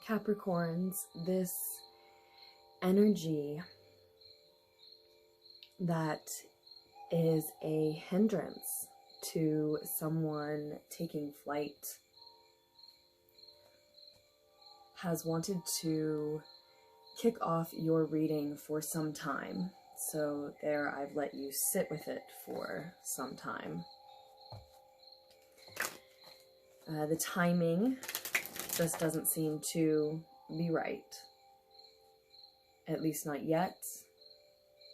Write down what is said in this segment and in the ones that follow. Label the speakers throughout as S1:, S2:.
S1: Capricorns, this energy that is a hindrance to someone taking flight has wanted to kick off your reading for some time. So there, I've let you sit with it for some time. The timing just doesn't seem to be right. At least not yet.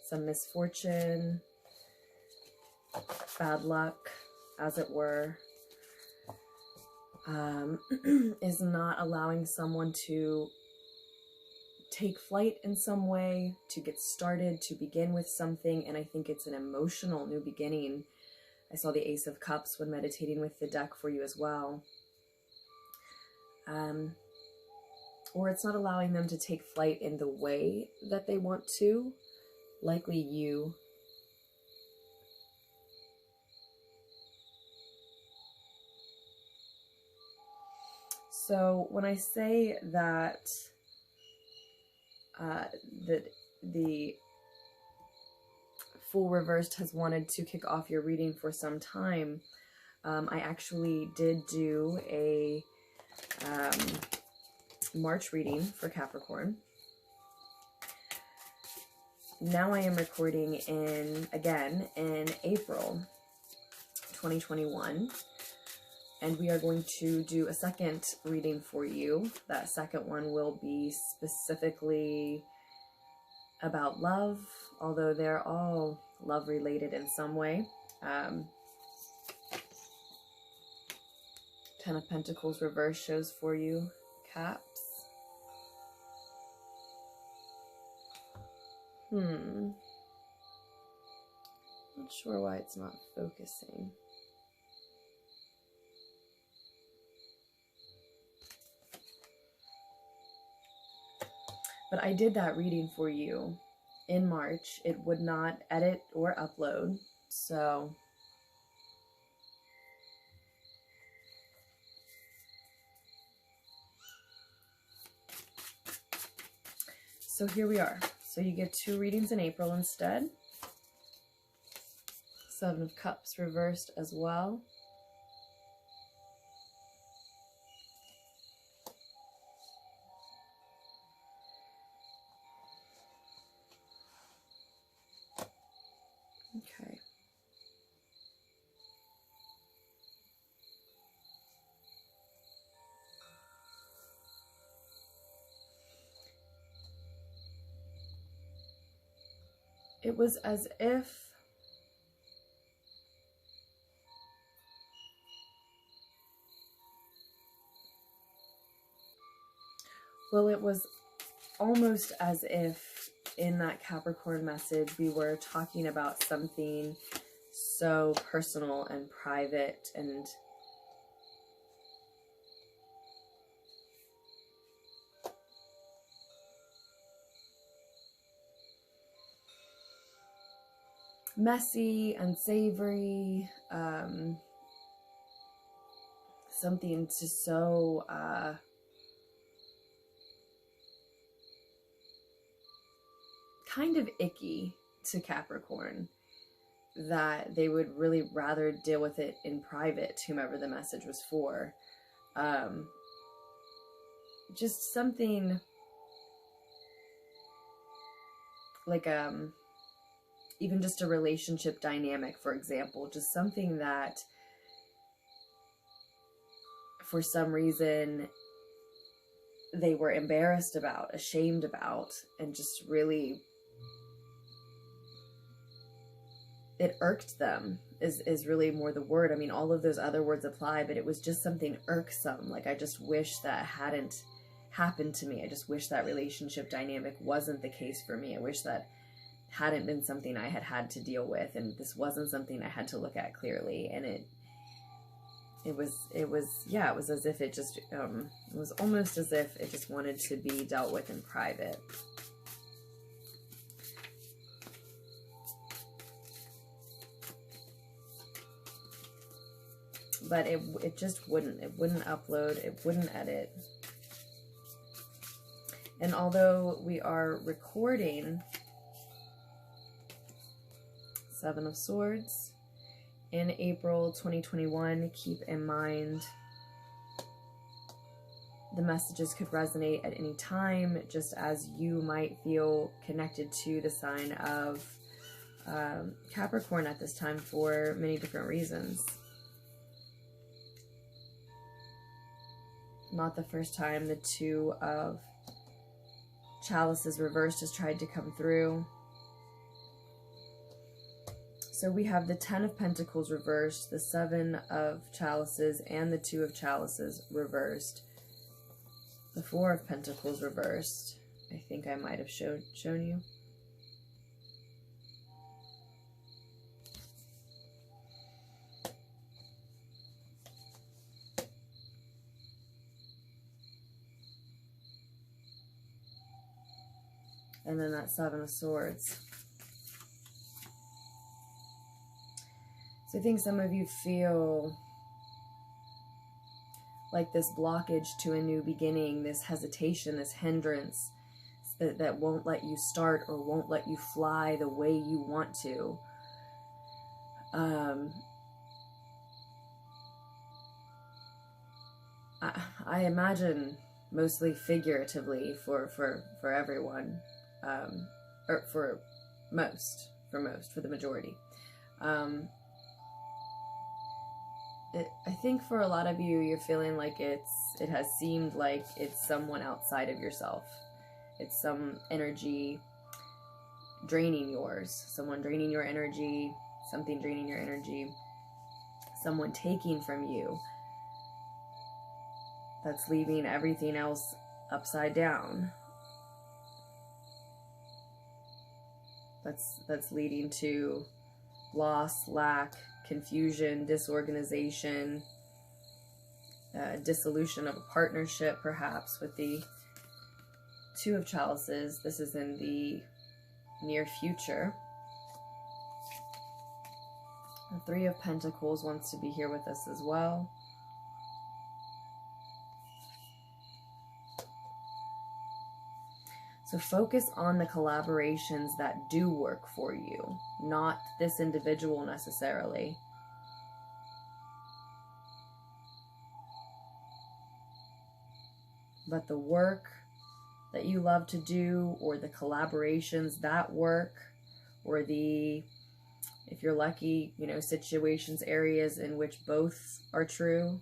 S1: Some misfortune, bad luck, as it were, is not allowing someone to take flight in some way, to get started, to begin with something. And I think it's an emotional new beginning. I saw the Ace of Cups when meditating with the deck for you as well. Or it's not allowing them to take flight in the way that they want to. Likely you. So when I say that the Fool reversed has wanted to kick off your reading for some time, I actually did do a March reading for Capricorn. Now I am recording again in April 2021, and we are going to do a second reading for you. That second one will be specifically about love, although they're all love related in some way. Ten of Pentacles reverse shows for you, Caps. Not sure why it's not focusing. But I did that reading for you in March. It would not edit or upload, so here we are. So you get 2 readings in April instead. Seven of Cups reversed as well. Okay. It was as if it was almost as if in that Capricorn message we were talking about something so personal and private and messy, unsavory, something just so kind of icky to Capricorn that they would really rather deal with it in private, whomever the message was for. Just something like even just a relationship dynamic, for example, just something that for some reason they were embarrassed about, ashamed about, and just really it irked them is really more the word. I mean, all of those other words apply, but it was just something irksome. Like, I just wish that hadn't happened to me. I just wish that relationship dynamic wasn't the case for me. I wish that hadn't been something I had to deal with, and this wasn't something I had to look at clearly. And it was as if it just it was almost as if it just wanted to be dealt with in private. But it just wouldn't upload, it wouldn't edit. And although we are recording Seven of Swords in April 2021, keep in mind the messages could resonate at any time, just as you might feel connected to the sign of Capricorn at this time for many different reasons. Not the first time the Two of Chalices reversed has tried to come through. So we have the Ten of Pentacles reversed, the Seven of Chalices, and the Two of Chalices reversed. The Four of Pentacles reversed. I think I might have shown you. And then that Seven of Swords. So I think some of you feel like this blockage to a new beginning, this hesitation, this hindrance that won't let you start or won't let you fly the way you want to. I imagine mostly figuratively for everyone, or for the majority. I think for a lot of you, you're feeling like it has seemed like it's someone outside of yourself. It's some energy draining yours. Someone draining your energy, something draining your energy, someone taking from you. That's leaving everything else upside down. That's leading to loss, lack, confusion, disorganization, dissolution of a partnership, perhaps, with the Two of Chalices. This is in the near future. The Three of Pentacles wants to be here with us as well. So focus on the collaborations that do work for you, not this individual necessarily. But the work that you love to do, or the collaborations that work, or the, if you're lucky, you know, situations, areas in which both are true.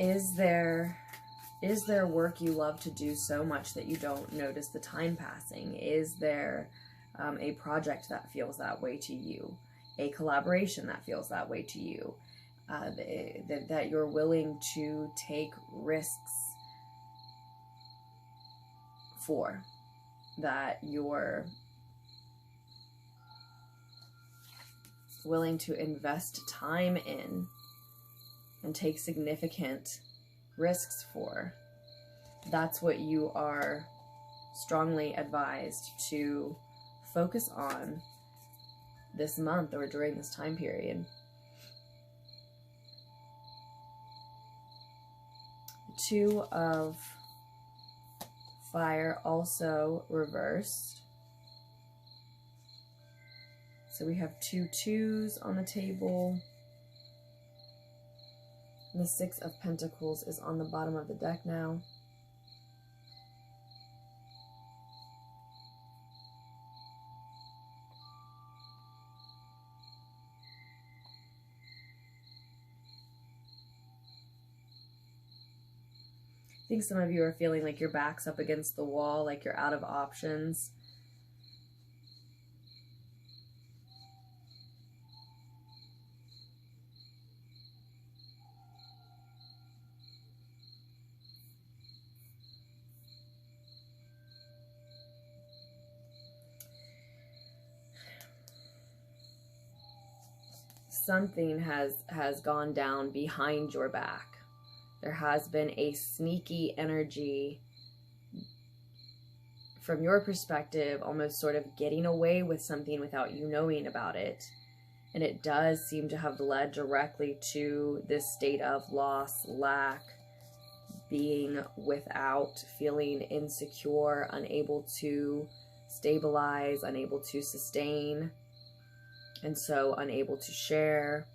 S1: Is there work you love to do so much that you don't notice the time passing? Is there a project that feels that way to you? A collaboration that feels that way to you? That you're willing to take risks for? That you're willing to invest time in and take significant risks for? That's what you are strongly advised to focus on this month or during this time period. Two of Fire also reversed. So we have 2 twos on the table. And the Six of Pentacles is on the bottom of the deck now. I think some of you are feeling like your back's up against the wall, like you're out of options. Something has gone down behind your back. There has been a sneaky energy from your perspective, almost sort of getting away with something without you knowing about it. And it does seem to have led directly to this state of loss, lack, being without, feeling insecure, unable to stabilize, unable to sustain, and so unable to share.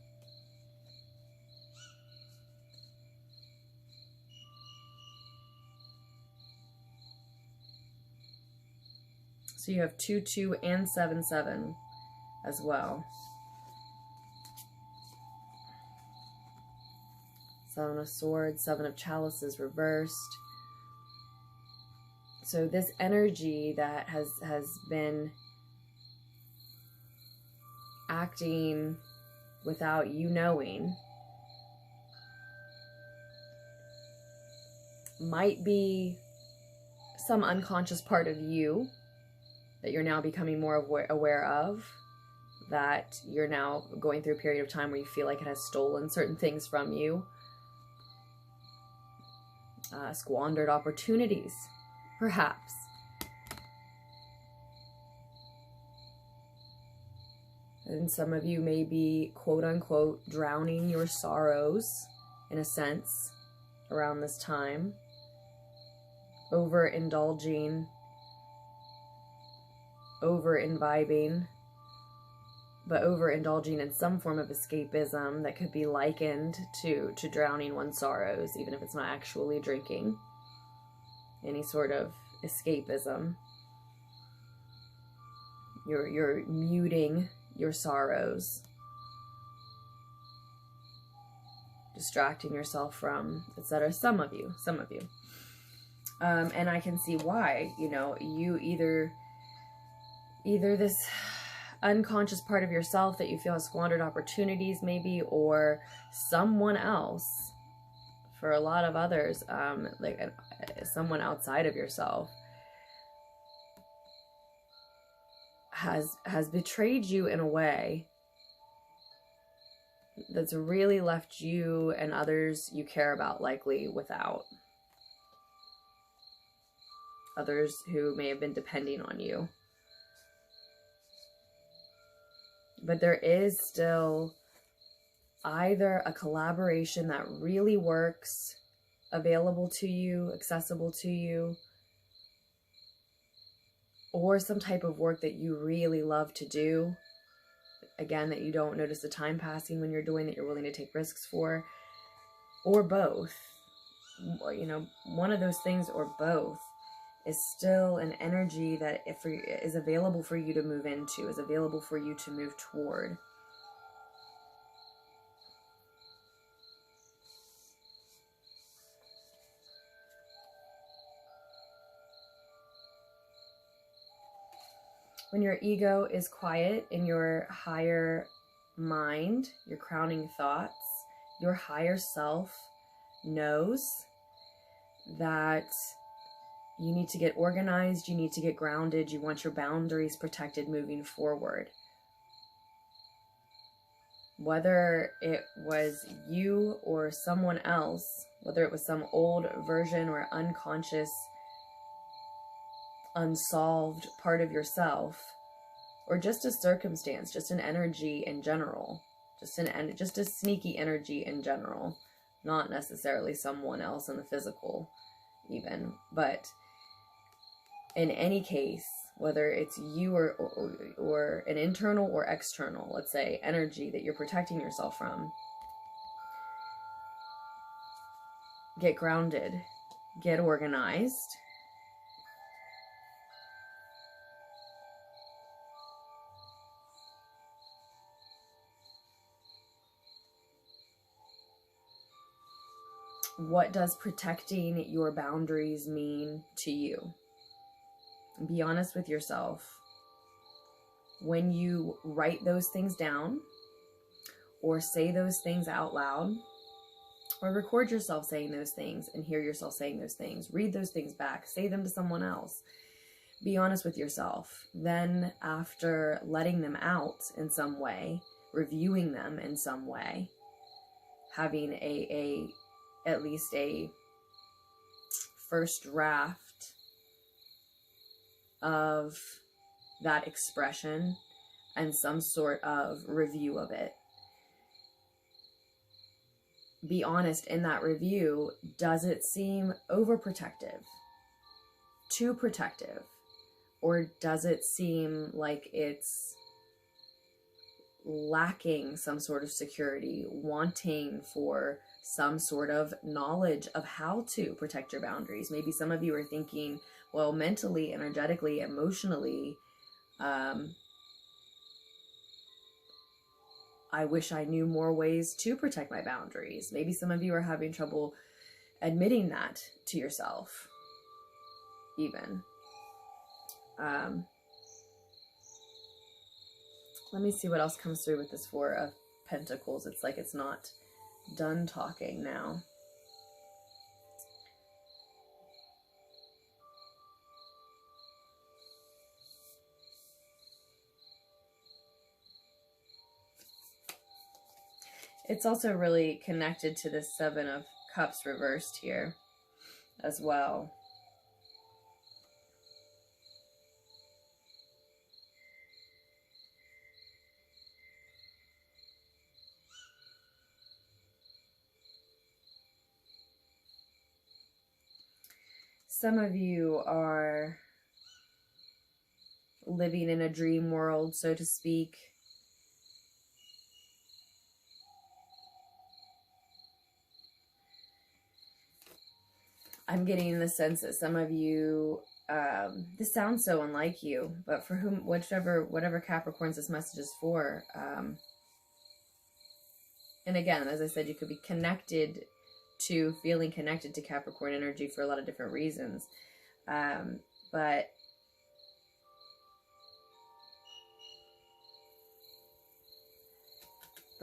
S1: So you have 2-2 and 7-7 as well. Seven of Swords, Seven of Chalices reversed. So this energy that has been acting without you knowing might be some unconscious part of you that you're now becoming more aware of, that you're now going through a period of time where you feel like it has stolen certain things from you. Squandered opportunities, perhaps. And some of you may be, quote-unquote, drowning your sorrows, in a sense, around this time. Overindulging, over-imbibing, but overindulging in some form of escapism that could be likened to drowning one's sorrows, even if it's not actually drinking. Any sort of escapism. You're muting your sorrows, distracting yourself from, etc. Some of you. And I can see why. You know, you either this unconscious part of yourself that you feel has squandered opportunities maybe, or someone else, for a lot of others, like someone outside of yourself has betrayed you in a way that's really left you and others you care about likely without. Others who may have been depending on you. But there is still either a collaboration that really works, available to you, accessible to you, or some type of work that you really love to do. Again, that you don't notice the time passing when you're doing, that you're willing to take risks for, or both. You know, one of those things or both is still an energy that is available for you to move into, is available for you to move toward. When your ego is quiet in your higher mind, your crowning thoughts, your higher self knows that you need to get organized, you need to get grounded, you want your boundaries protected moving forward. Whether it was you or someone else, whether it was some old version or unconscious, unsolved part of yourself, or just a circumstance, just an energy in general, just a sneaky energy in general, not necessarily someone else in the physical even, but in any case, whether it's you or an internal or external, let's say, energy that you're protecting yourself from, get grounded, get organized. What does protecting your boundaries mean to you? Be honest with yourself. When you write those things down, or say those things out loud, or record yourself saying those things and hear yourself saying those things, read those things back, say them to someone else. Be honest with yourself. Then after letting them out in some way, reviewing them in some way, having at least a first draft of that expression and some sort of review of it. Be honest in that review. Does it seem overprotective? Too protective? Or does it seem like it's lacking some sort of security, wanting for some sort of knowledge of how to protect your boundaries? Maybe some of you are thinking, well, mentally, energetically, emotionally, I wish I knew more ways to protect my boundaries. Maybe some of you are having trouble admitting that to yourself, even. Let me see what else comes through with this Four of Pentacles. It's like it's not done talking now. It's also really connected to the Seven of Cups reversed here as well. Some of you are living in a dream world, so to speak. I'm getting the sense that some of you, this sounds so unlike you, but for whom, whatever Capricorns this message is for, and again, as I said, you could be feeling connected to Capricorn energy for a lot of different reasons, but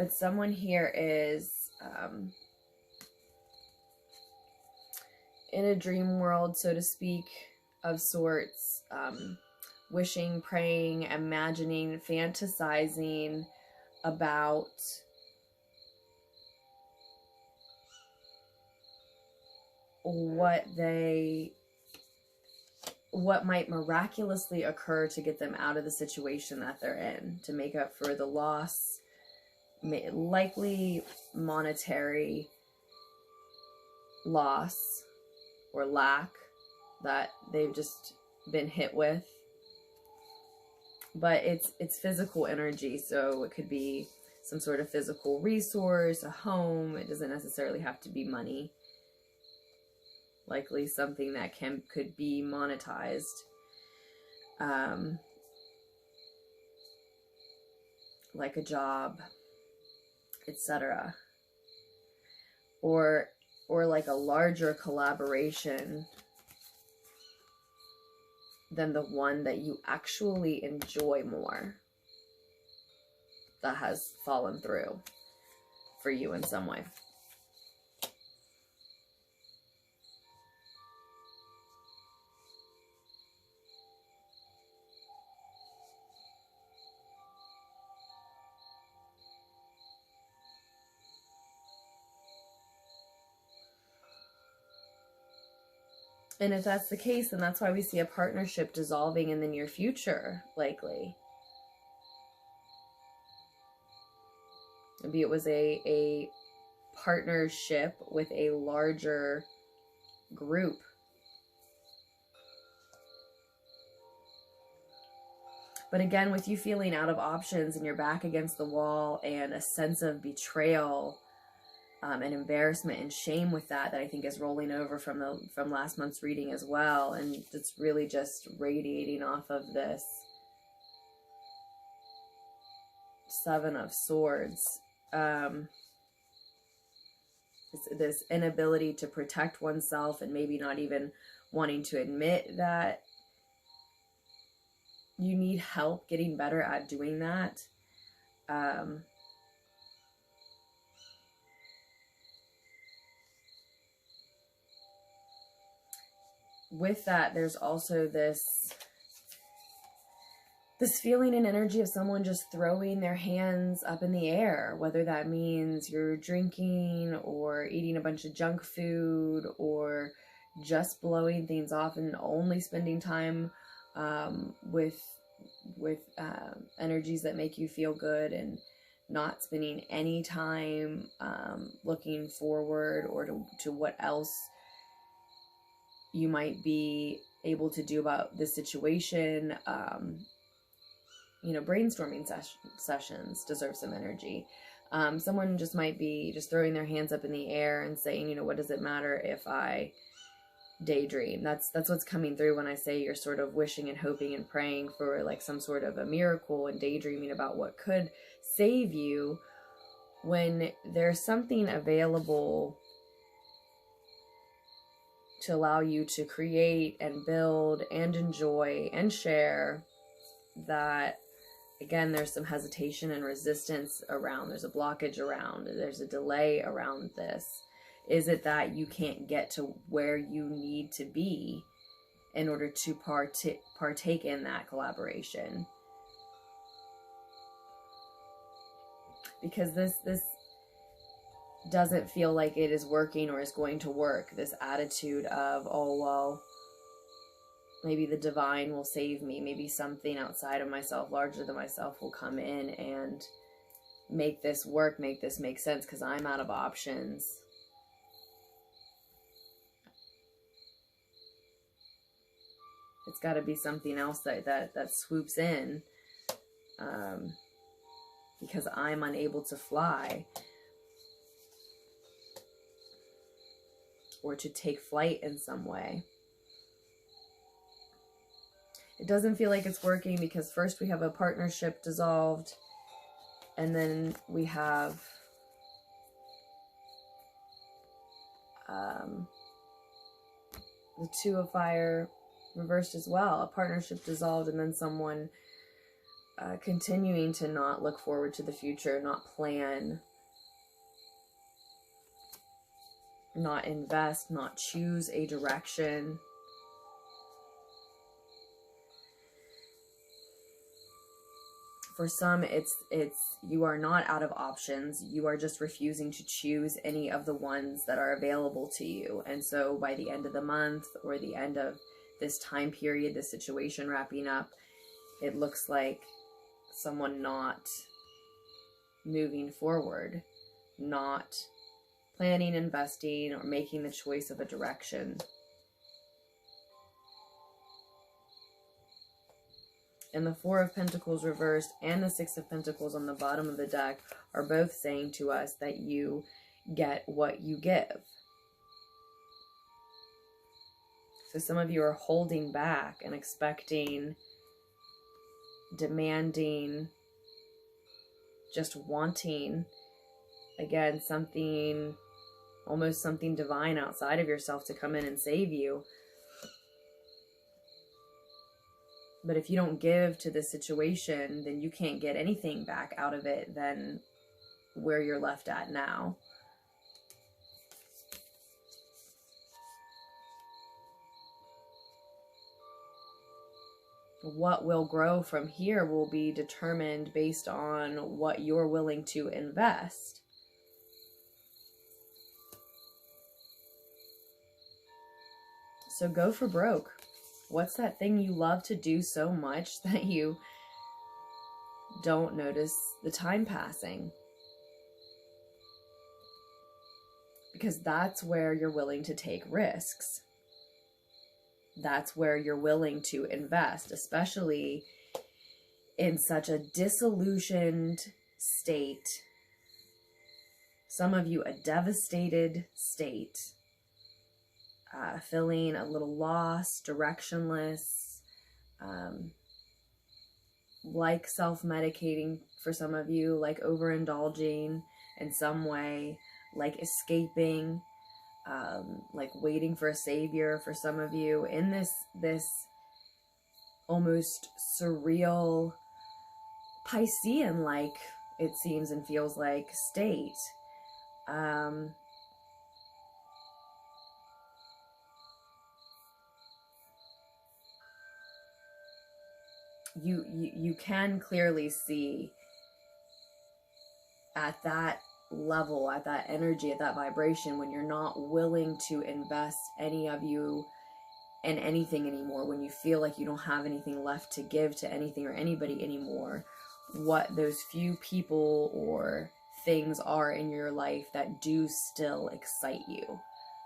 S1: someone here is in a dream world, so to speak, of sorts, wishing, praying, imagining, fantasizing about what might miraculously occur to get them out of the situation that they're in, to make up for the loss, likely monetary loss or lack that they've just been hit with. But it's physical energy, so it could be some sort of physical resource, a home. It doesn't necessarily have to be money. Likely something that could be monetized, like a job, etc. Or like a larger collaboration than the one that you actually enjoy more, that has fallen through for you in some way. And if that's the case, then that's why we see a partnership dissolving in the near future, likely. Maybe it was a partnership with a larger group. But again, with you feeling out of options and you're back against the wall, and a sense of betrayal, and embarrassment and shame with that I think is rolling over from last month's reading as well, and it's really just radiating off of this Seven of Swords. This inability to protect oneself, and maybe not even wanting to admit that you need help getting better at doing that. With that, there's also this feeling and energy of someone just throwing their hands up in the air, whether that means you're drinking or eating a bunch of junk food, or just blowing things off and only spending time with energies that make you feel good, and not spending any time looking forward or to what else you might be able to do about this situation. You know, brainstorming sessions deserve some energy. Someone just might be just throwing their hands up in the air and saying, you know, what does it matter if I daydream? That's what's coming through when I say you're sort of wishing and hoping and praying for like some sort of a miracle and daydreaming about what could save you, when there's something available to allow you to create and build and enjoy and share, that again, there's some hesitation and resistance around. There's a blockage around. There's a delay around this. Is it that you can't get to where you need to be in order to partake in that collaboration? Because this doesn't feel like it is working or is going to work. This attitude of, oh, well, maybe the divine will save me. Maybe something outside of myself, larger than myself, will come in and make this work, make this make sense, because I'm out of options. It's got to be something else that swoops in, because I'm unable to fly or to take flight in some way. It doesn't feel like it's working because first we have a partnership dissolved, and then we have the Two of Fire reversed as well. A partnership dissolved, and then someone continuing to not look forward to the future, not plan, not invest, not choose a direction. For some, it's you are not out of options. You are just refusing to choose any of the ones that are available to you. And so by the end of the month or the end of this time period, this situation wrapping up, it looks like someone not moving forward, not planning, investing, or making the choice of a direction. And the Four of Pentacles reversed and the Six of Pentacles on the bottom of the deck are both saying to us that you get what you give. So some of you are holding back and expecting, demanding, just wanting, again, something, almost something divine outside of yourself to come in and save you. But if you don't give to the situation, then you can't get anything back out of it than where you're left at now. What will grow from here will be determined based on what you're willing to invest. So go for broke. What's that thing you love to do so much that you don't notice the time passing? Because that's where you're willing to take risks. That's where you're willing to invest, especially in such a disillusioned state. Some of you, a devastated state. Feeling a little lost, directionless, like self-medicating for some of you, like overindulging in some way, like escaping, like waiting for a savior for some of you, in this almost surreal, Piscean-like, it seems and feels like, state. You can clearly see at that level, at that energy, at that vibration, when you're not willing to invest any of you in anything anymore, when you feel like you don't have anything left to give to anything or anybody anymore, what those few people or things are in your life that do still excite you,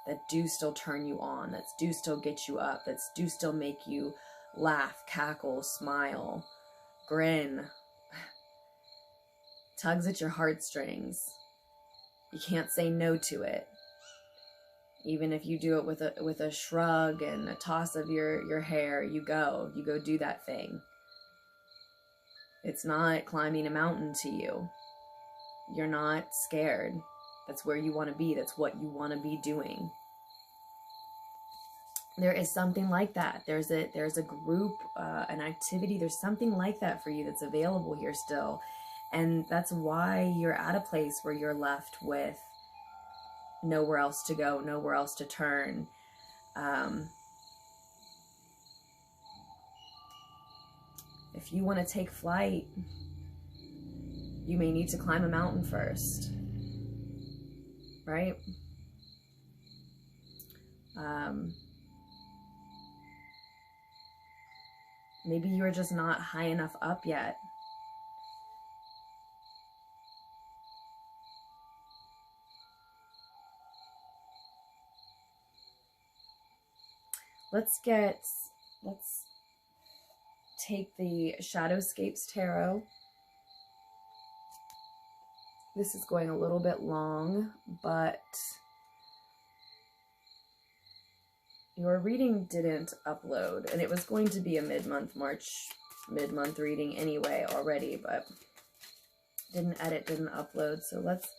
S1: that do still turn you on, that do still get you up, that do still make you laugh, cackle, smile, grin, tugs at your heartstrings. You can't say no to it. Even if you do it with a shrug and a toss of your hair, you go do that thing. It's not climbing a mountain to you. You're not scared. That's where you want to be. That's what you want to be doing. There is something like that. There's a group, an activity. There's something like that for you that's available here still. And that's why you're at a place where you're left with nowhere else to go, nowhere else to turn. If you want to take flight, you may need to climb a mountain first, right? Maybe you're just not high enough up yet. Let's take the Shadowscapes Tarot. This is going a little bit long, but your reading didn't upload, and it was going to be a mid-month reading anyway already, but didn't edit, didn't upload. So let's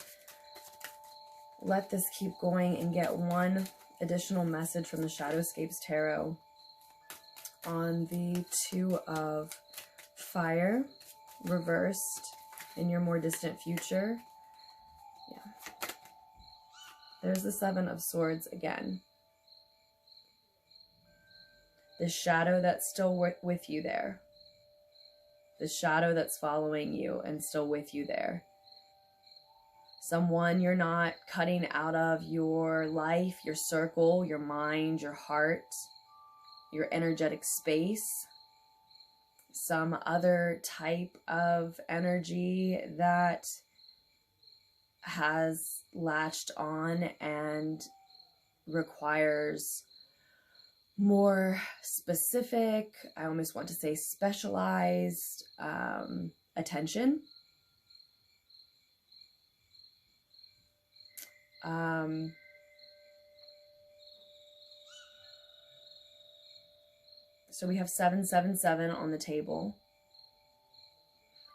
S1: let this keep going and get one additional message from the Shadowscapes Tarot on the Two of Fire reversed in your more distant future. Yeah. There's the Seven of Swords again. The shadow that's still with you there. The shadow that's following you and still with you there. Someone you're not cutting out of your life, your circle, your mind, your heart, your energetic space. Some other type of energy that has latched on and requires more specific, I almost want to say specialized attention. So we have 777 on the table.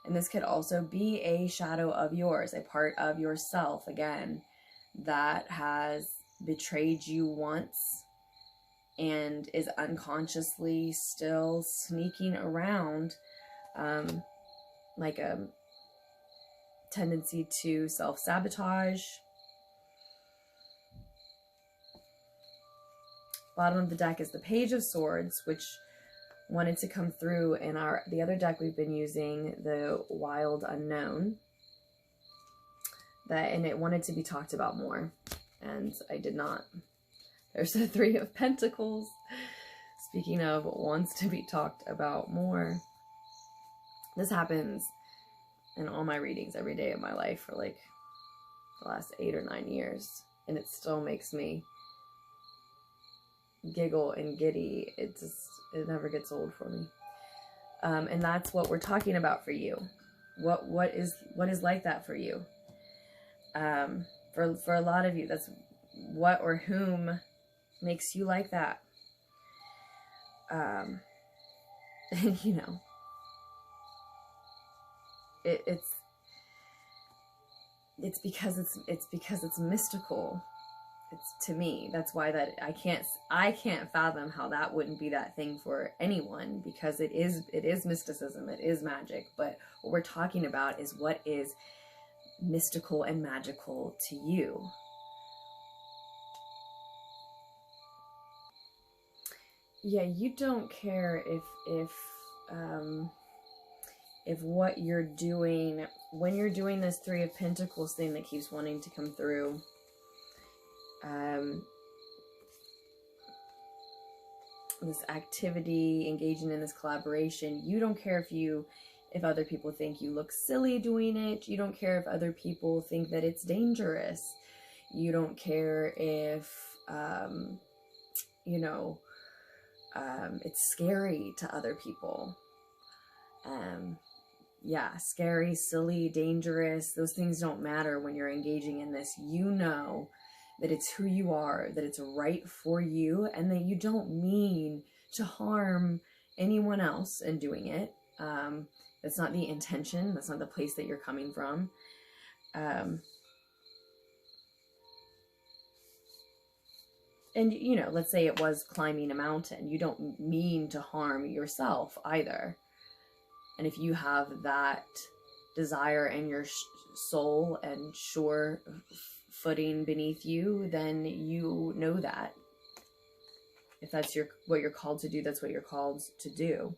S1: And this could also be a shadow of yours, a part of yourself, again, that has betrayed you once and is unconsciously still sneaking around, like a tendency to self-sabotage. Bottom of the deck is the Page of Swords, which wanted to come through in the other deck we've been using, the Wild Unknown, and it wanted to be talked about more, and I did not. There's the Three of Pentacles. Speaking of wants to be talked about more, this happens in all my readings every day of my life for like the last 8 or 9 years, and it still makes me giggle and giddy. It never gets old for me. And that's what we're talking about for you. What is like that for you? For a lot of you, that's what or whom makes you like that. And you know, it's because it's mystical. It's, to me, that's why that I can't fathom how that wouldn't be that thing for anyone, because it is mysticism, it is magic. But what we're talking about is what is mystical and magical to you. Yeah, you don't care if what you're doing when you're doing this Three of Pentacles thing that keeps wanting to come through. this activity, engaging in this collaboration. You don't care if other people think you look silly doing it. You don't care if other people think that it's dangerous. You don't care if, you know, it's scary to other people. Yeah, scary, silly, dangerous. Those things don't matter when you're engaging in this. You know that it's who you are, that it's right for you, and that you don't mean to harm anyone else in doing it. That's not the intention. That's not the place that you're coming from. And, you know, let's say it was climbing a mountain. You don't mean to harm yourself either. And if you have that desire in your soul and sure footing beneath you, then you know that. If that's what you're called to do, that's what you're called to do.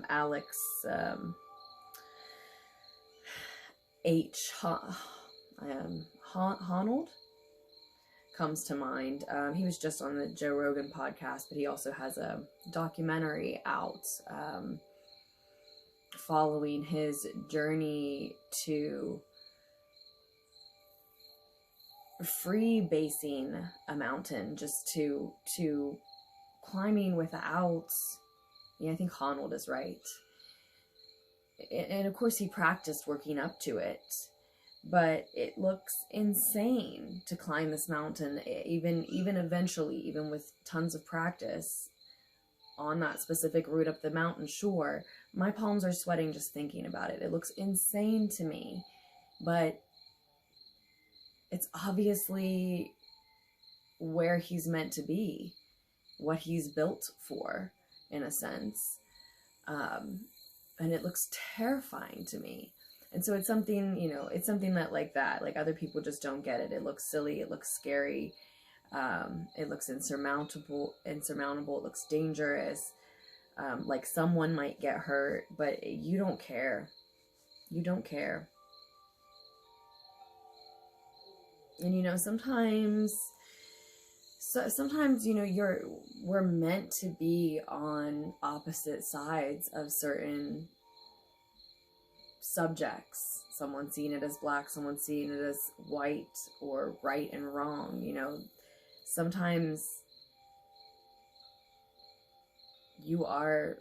S1: Alex H. Honnold comes to mind. He was just on the Joe Rogan podcast, but he also has a documentary out following his journey to free-basing a mountain, just to climbing without, yeah, I think Honnold is right. And of course he practiced working up to it. But it looks insane to climb this mountain, even eventually, even with tons of practice on that specific route up the mountain. Sure, my palms are sweating just thinking about it. It looks insane to me, but it's obviously where he's meant to be, what he's built for, in a sense. And it looks terrifying to me. And so it's something, you know, it's something that like other people just don't get it. It looks silly. It looks scary. It looks insurmountable. It looks dangerous. Like someone might get hurt, but you don't care. You don't care. And, you know, sometimes, you know, we're meant to be on opposite sides of certain subjects. Someone seeing it as black, someone seeing it as white, or right and wrong. You know, sometimes you are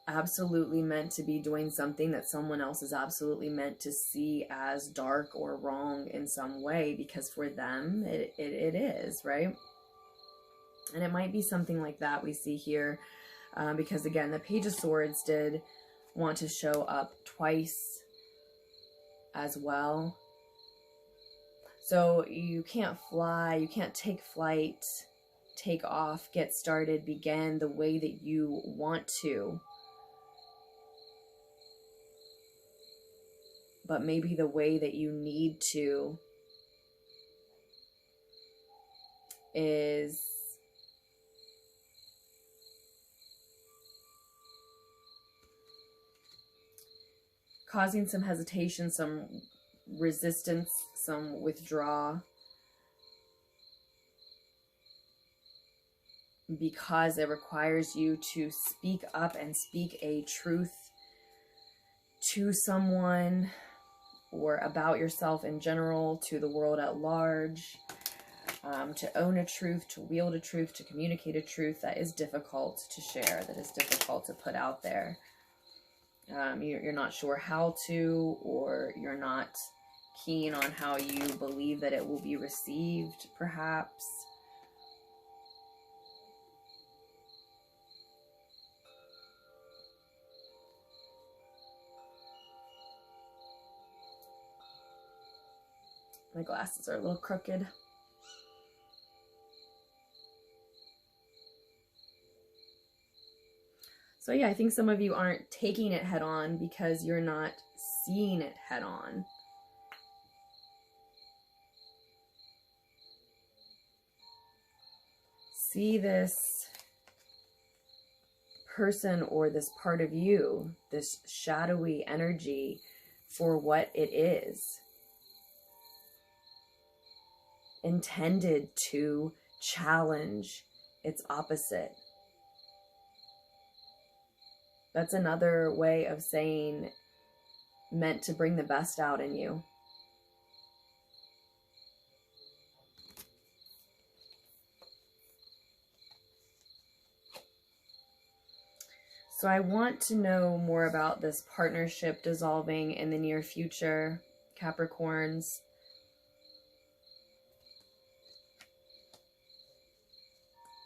S1: absolutely meant to be doing something that someone else is absolutely meant to see as dark or wrong in some way, because for them it is, right? And it might be something like that we see here. Because again, the Page of Swords did want to show up twice as well. So you can't fly, you can't take flight, take off, get started, begin the way that you want to. But maybe the way that you need to is causing some hesitation, some resistance, some withdrawal, because it requires you to speak up and speak a truth to someone, or about yourself in general, to the world at large, to own a truth, to wield a truth, to communicate a truth that is difficult to share, that is difficult to put out there. You're not sure how to, or you're not keen on how you believe that it will be received, perhaps. My glasses are a little crooked. So yeah, I think some of you aren't taking it head on because you're not seeing it head on. See this person or this part of you, this shadowy energy, for what it is. intended to challenge its opposite. That's another way of saying meant to bring the best out in you. So I want to know more about this partnership dissolving in the near future, Capricorns.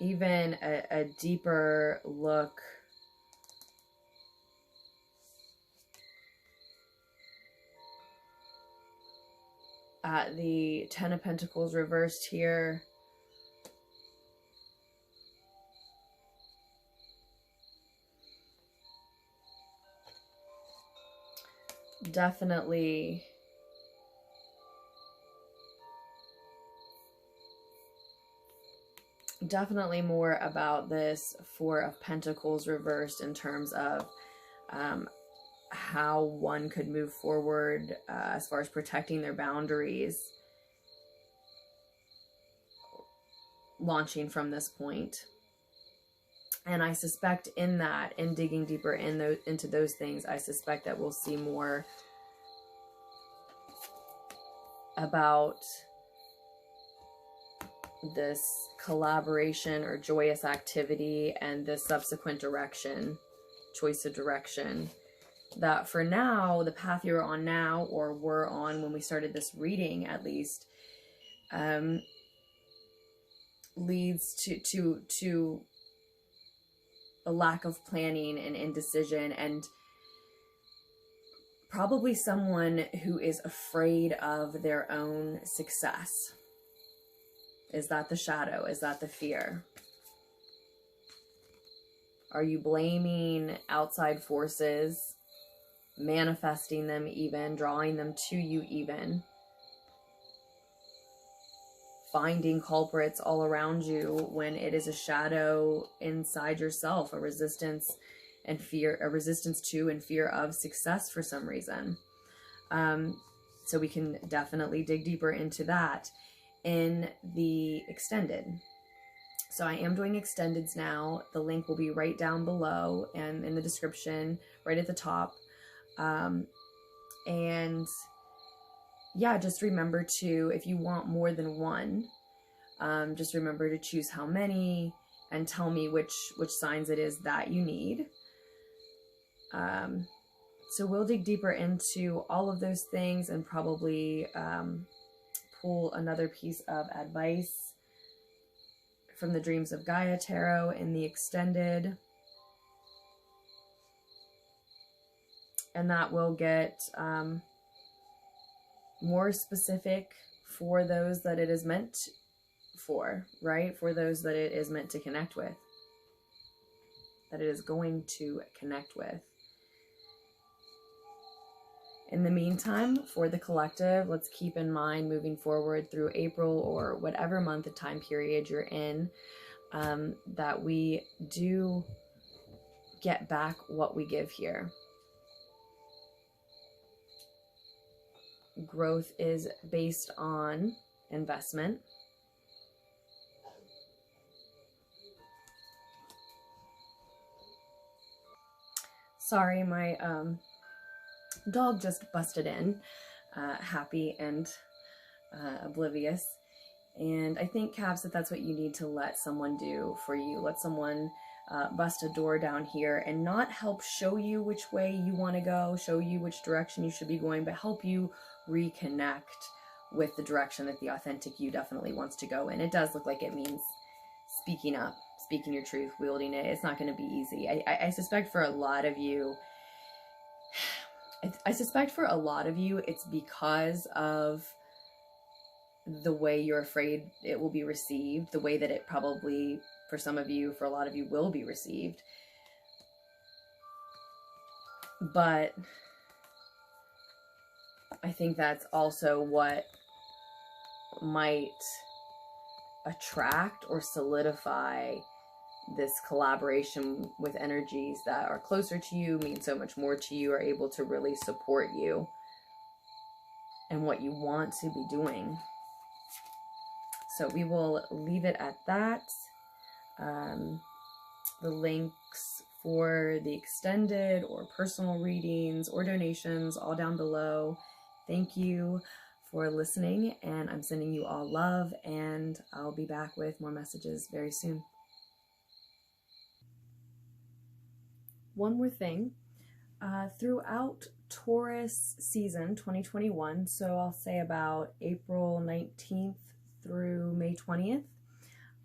S1: Even a deeper look at the Ten of Pentacles reversed here. Definitely more about this Four of Pentacles reversed in terms of how one could move forward as far as protecting their boundaries, launching from this point. And I suspect in that, in digging deeper into those things, I suspect that we'll see more about this collaboration or joyous activity and the subsequent direction, choice of direction. That for now, the path you're on now, or were on when we started this reading at least, leads to a lack of planning and indecision, and probably someone who is afraid of their own success. Is that the shadow? Is that the fear? Are you blaming outside forces, manifesting them even, drawing them to you even? Finding culprits all around you when it is a shadow inside yourself, a resistance and fear, a resistance to and fear of success for some reason. So we can definitely dig deeper into that in the extended. So I am doing extendeds now. The link will be right down below and in the description, right at the top. And yeah, just remember to, if you want more than one, just remember to choose how many and tell me which signs it is that you need. So we'll dig deeper into all of those things and probably pull another piece of advice from the Dreams of Gaia Tarot in the extended. And that will get more specific for those that it is meant for, right? For those that it is meant to connect with, that it is going to connect with. In the meantime, for the collective, let's keep in mind moving forward through April or whatever month of time period you're in, that we do get back what we give here. Growth is based on investment. Sorry, my dog just busted in, happy and oblivious. And I think, Caps, that's what you need to let someone do for you. Let someone bust a door down here and not help show you which way you want to go, show you which direction you should be going, but help you reconnect with the direction that the authentic you definitely wants to go in. It does look like it means speaking up, speaking your truth, wielding it. It's not going to be easy. I suspect for a lot of you, it's because of the way you're afraid it will be received, the way that it probably, for some of you, for a lot of you, will be received. But I think that's also what might attract or solidify this collaboration with energies that are closer to you, mean so much more to you, are able to really support you and what you want to be doing. So we will leave it at that. The links for the extended or personal readings or donations all down below. Thank you for listening, and I'm sending you all love, and I'll be back with more messages very soon. One more thing. Throughout Taurus season 2021, so I'll say about April 19th through May 20th,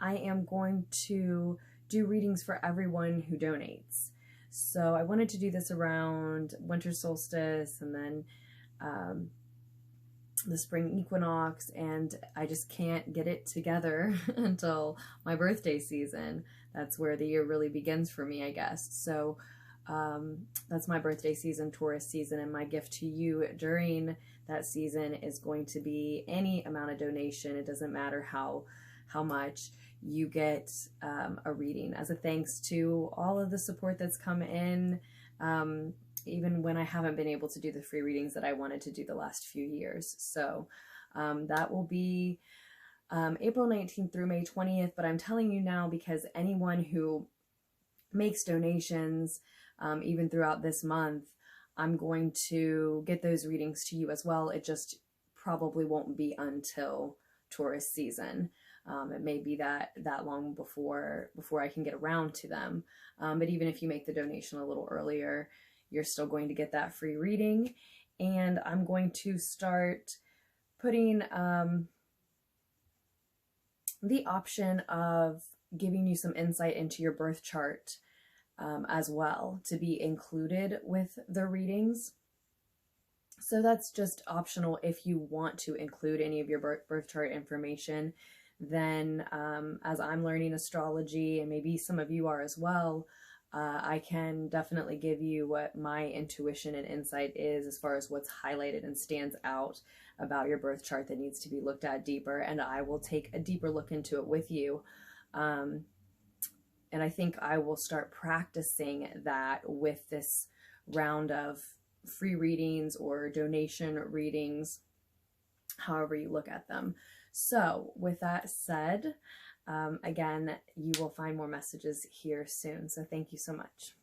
S1: I am going to do readings for everyone who donates. So I wanted to do this around winter solstice and then the spring equinox, and I just can't get it together until my birthday season. That's where the year really begins for me, I guess. So that's my birthday season, Taurus season, and my gift to you during that season is going to be any amount of donation. It doesn't matter how much. You get a reading as a thanks to all of the support that's come in, even when I haven't been able to do the free readings that I wanted to do the last few years. So that will be April 19th through May 20th, but I'm telling you now because anyone who makes donations, even throughout this month, I'm going to get those readings to you as well. It just probably won't be until Taurus season. It may be that long before I can get around to them. But even if you make the donation a little earlier, you're still going to get that free reading. And I'm going to start putting the option of giving you some insight into your birth chart as well to be included with the readings. So that's just optional if you want to include any of your birth chart information. Then as I'm learning astrology, and maybe some of you are as well, I can definitely give you what my intuition and insight is as far as what's highlighted and stands out about your birth chart that needs to be looked at deeper, and I will take a deeper look into it with you. And I think I will start practicing that with this round of free readings or donation readings, however you look at them. So with that said, again, you will find more messages here soon. So thank you so much.